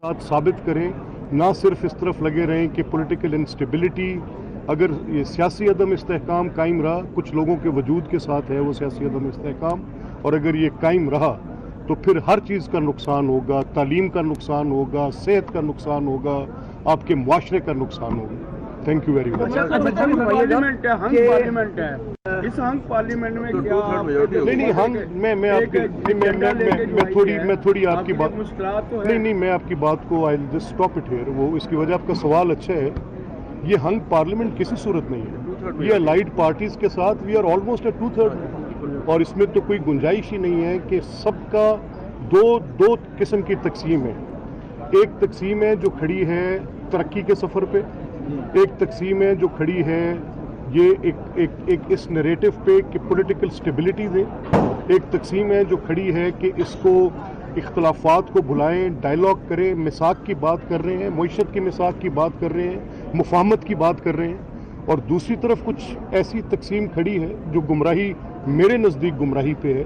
साथ साबित करें, ना सिर्फ इस तरफ लगे रहें कि पॉलिटिकल इंस्टेबिलिटी, अगर ये सियासी अदम इस्तेहकाम कायम रहा, कुछ लोगों के वजूद के साथ है वो सियासी अदम इस्तेहकाम, और अगर ये कायम रहा तो फिर हर चीज़ का नुकसान होगा, तालीम का नुकसान होगा, सेहत का नुकसान होगा, आपके मुआशरे का नुकसान होगा। Thank you very much. Parliament है, हंग पार्लियामेंट है, इस हंग पार्लियामेंट में क्या नहीं हंग मैं आपकी मैं थोड़ी आपकी बात नहीं मैं आपकी बात को I just stop it here. वो इसकी वजह आपका सवाल अच्छा है। ये हंग पार्लियामेंट किसी सूरत नहीं है, ये अलाइड पार्टीज के साथ वी आर ऑलमोस्ट एट 2/3, और इसमें तो कोई गुंजाइश ही नहीं है कि सबका दो किस्म की तकसीम है। एक तकसीम है जो खड़ी है तरक्की के सफ़र पे, एक तकसीम है जो खड़ी है ये एक इस नैरेटिव पे कि पॉलिटिकल स्टेबिलिटी दे, एक तकसीम है जो खड़ी है कि इसको इख्तलाफात को बुलाएं, डायलॉग करें, मिसाक की बात कर रहे हैं, मईशत की मिसाक की बात कर रहे हैं, मुफाहमत की बात कर रहे हैं, और दूसरी तरफ कुछ ऐसी तकसीम खड़ी है जो गुमराही, मेरे नज़दीक गुमराही पे है,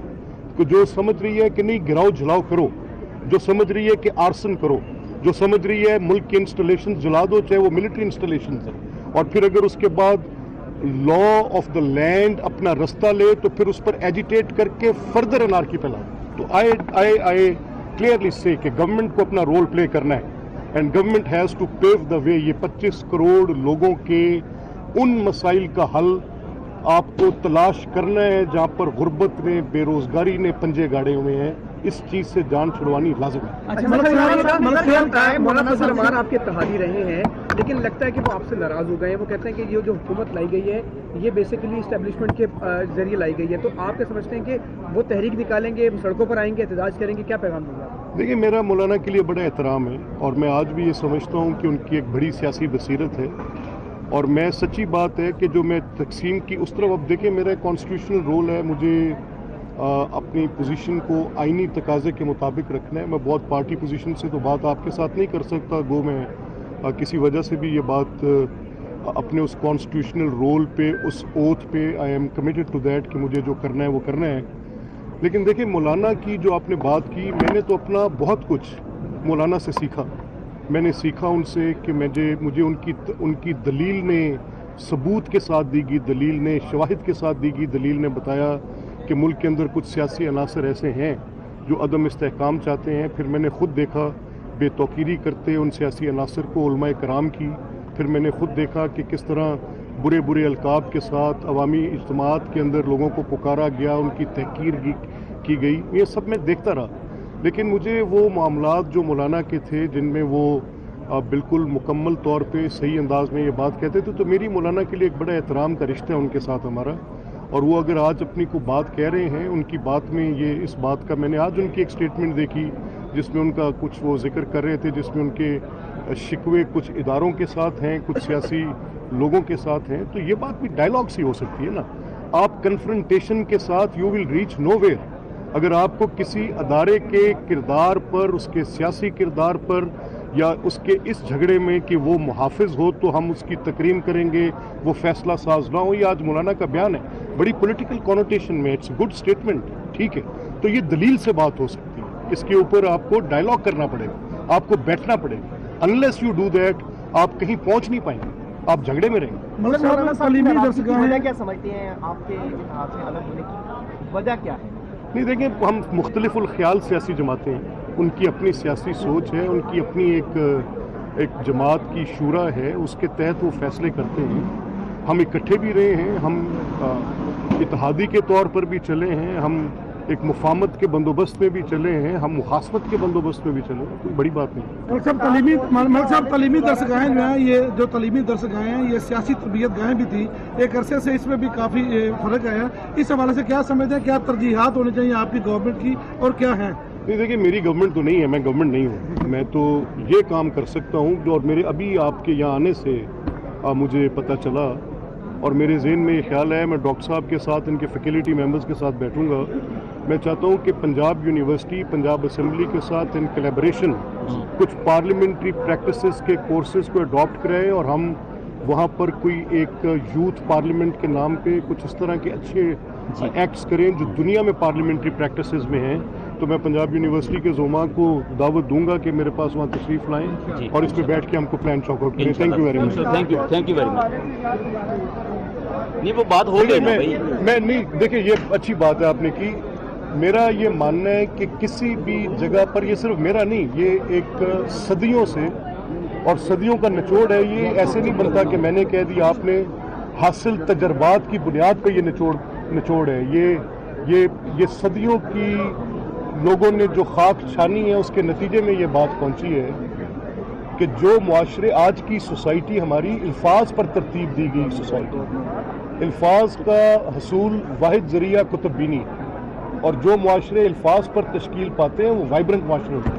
कि जो समझ रही है कि नहीं गिराओ जलाओ करो, जो समझ रही है कि आर्सन करो, जो समझ रही है मुल्क के इंस्टॉलेशन जला दो, चाहे वो मिलिट्री इंस्टॉलेशन है, और फिर अगर उसके बाद लॉ ऑफ द लैंड अपना रास्ता ले तो फिर उस पर एजिटेट करके फर्दर अनार्की फैला। तो आई क्लियरली से कि गवर्नमेंट को अपना रोल प्ले करना है, and government has to pave the way. ये 25 करोड़ लोगों के उन मसाइल का हल आपको तलाश करना है जहाँ पर गुर्बत ने, बेरोजगारी ने पंजे गाड़े हुए हैं। इस चीज़ से जान छुड़वानी लाजिम है। मौलाना सलमान आपके इत्तेहादी रहे हैं, लेकिन लगता है कि वो आपसे नाराज हो गए हैं। वो कहते हैं कि ये जो हुकूमत लाई गई है ये बेसिकली इस्टेब्लिशमेंट के जरिए लाई गई है। तो आप क्या समझते हैं कि वो तहरीक निकालेंगे, सड़कों पर आएंगे, एहतजाज करेंगे, क्या पैगाम देंगे? देखिए, मेरा मौलाना के लिए बड़ा एहतराम है, और मैं आज भी ये समझता हूँ कि उनकी एक बड़ी सियासी बसीरत है, और मैं सच्ची बात है कि जो मैं तकसीम की उस तरफ, अब देखिए मेरा कॉन्स्टिट्यूशनल रोल है, मुझे अपनी पोजीशन को आईनी तकाजे के मुताबिक रखना है। मैं बहुत पार्टी पोजीशन से तो बात आपके साथ नहीं कर सकता, गो मैं किसी वजह से भी ये बात अपने उस कॉन्स्टिट्यूशनल रोल पे, उस ओथ पे I am committed to that कि मुझे जो करना है वो करना है। लेकिन देखिए, मौलाना की जो आपने बात की, मैंने तो अपना बहुत कुछ मौलाना से सीखा। मैंने सीखा उनसे कि मुझे उनकी दलील ने, सबूत के साथ दी गई दलील ने, शवाहिद के साथ दी गई दलील ने बताया कि मुल्क के अंदर कुछ सियासी अनासर ऐसे हैं जो अदम इस्तेहकाम चाहते हैं। फिर मैंने ख़ुद देखा बेतौकीरी करते उन सियासी अनासर को उलमाए कराम की। फिर मैंने ख़ुद देखा कि किस तरह बुरे बुरे अलकाब के साथ अवामी इज्तिमात के अंदर लोगों को पुकारा गया, उनकी तहकीर की गई। ये सब मैं देखता रहा, लेकिन मुझे वो मामलात जो मौलाना के थे जिनमें वो बिल्कुल मुकम्मल तौर पे सही अंदाज में ये बात कहते थे, तो मेरी मौलाना के लिए एक बड़ा एहतराम का रिश्ता है उनके साथ हमारा। और वो अगर आज अपनी को बात कह रहे हैं, उनकी बात में ये इस बात का, मैंने आज उनकी एक स्टेटमेंट देखी जिसमें उनका कुछ वो जिक्र कर रहे थे, जिसमें उनके शिकवे कुछ इदारों के साथ हैं, कुछ सियासी लोगों के साथ हैं। तो ये बात भी डायलॉग सी हो सकती है ना। आप कन्फ्रंटेशन के साथ यू विल रीच नोवेयर। अगर आपको किसी अदारे के किरदार पर, उसके सियासी किरदार पर, या उसके इस झगड़े में कि वो मुहाफिज हो तो हम उसकी तकरीम करेंगे, वो फैसला साज ना हो, ये आज मौलाना का बयान है, बड़ी पॉलिटिकल कॉनोटेशन में, इट्स गुड स्टेटमेंट, ठीक है। तो ये दलील से बात हो सकती है, इसके ऊपर आपको डायलॉग करना पड़ेगा, आपको बैठना पड़ेगा। अनलेस यू डू दैट आप कहीं पहुंच नहीं पाएंगे, आप झगड़े में रहेंगे। वजह क्या समझती हैं आपके इत्तेहाद से अलग होने की वजह क्या है? नहीं, देखिए, हम मुख्तलिफुल ख्याल सियासी जमातें हैं, उनकी अपनी सियासी सोच है, उनकी अपनी एक जमात की शूरा है, उसके तहत वो फैसले करते हैं। हम इकट्ठे भी रहे हैं, हम इत्तेहादी के तौर पर भी चले हैं, हम एक मुफाहमत के बंदोबस्त में भी चले हैं, हम मुखासमत के बंदोबस्त में भी चले हैं, कोई बड़ी बात नहीं। मलिक साहब तलीमी दरसगाहें जो हैं, ये जो तलीमी दरसगाहें हैं, ये सियासी तरबियत गाहें भी थी, एक अरसे से इसमें भी काफ़ी फ़र्क आया। इस हवाले से क्या समझते हैं, क्या तरजीहात होनी चाहिए आपकी गवर्नमेंट की और क्या है? नहीं, देखिए, मेरी गवर्नमेंट तो नहीं है, मैं गवर्नमेंट नहीं हूँ। मैं तो ये काम कर सकता हूँ जो, और मेरे अभी आपके यहाँ आने से मुझे पता चला, और मेरे जहन में ये ख्याल है, मैं डॉक्टर साहब के साथ, इनके फैकल्टी मेंबर्स के साथ बैठूंगा। मैं चाहता हूँ कि पंजाब यूनिवर्सिटी, पंजाब असम्बली के साथ इन कोलैबोरेशन कुछ पार्लियामेंट्री प्रैक्टिसेस के कोर्सेज को अडॉप्ट कराएं, और हम वहाँ पर कोई एक यूथ पार्लियामेंट के नाम पे कुछ इस तरह के अच्छे एक्ट्स करें जो दुनिया में पार्लियामेंट्री प्रैक्टिसेस में हैं, तो मैं पंजाब यूनिवर्सिटी के जोमा को दावत दूंगा कि मेरे पास वहाँ तशरीफ लाएं और इस पे बैठ के हमको प्लान चौक करें। Thank you very much. Thank you very much. नहीं वो बात हो गई ना भाई। मैं नहीं, देखिए ये अच्छी बात है आपने की। मेरा ये मानना है कि किसी भी जगह पर, ये सिर्फ मेरा नहीं, ये एक सदियों से और सदियों का निचोड़ है। ये ऐसे नहीं बनता कि मैंने कह दिया, आपने हासिल तजर्बात की बुनियाद पर ये निचोड़ है। ये सदियों की लोगों ने जो खाक छानी है उसके नतीजे में ये बात पहुंची है कि जो मुआशरे, आज की सोसाइटी हमारी अल्फाज पर तरतीब दी गई सोसाइटी, अल्फाज का हसूल वाहिद जरिया कुतुब बीनी, और जो मुआशरे अल्फाज पर तश्कील पाते हैं वो वाइब्रेंट मुआशरे होते हैं।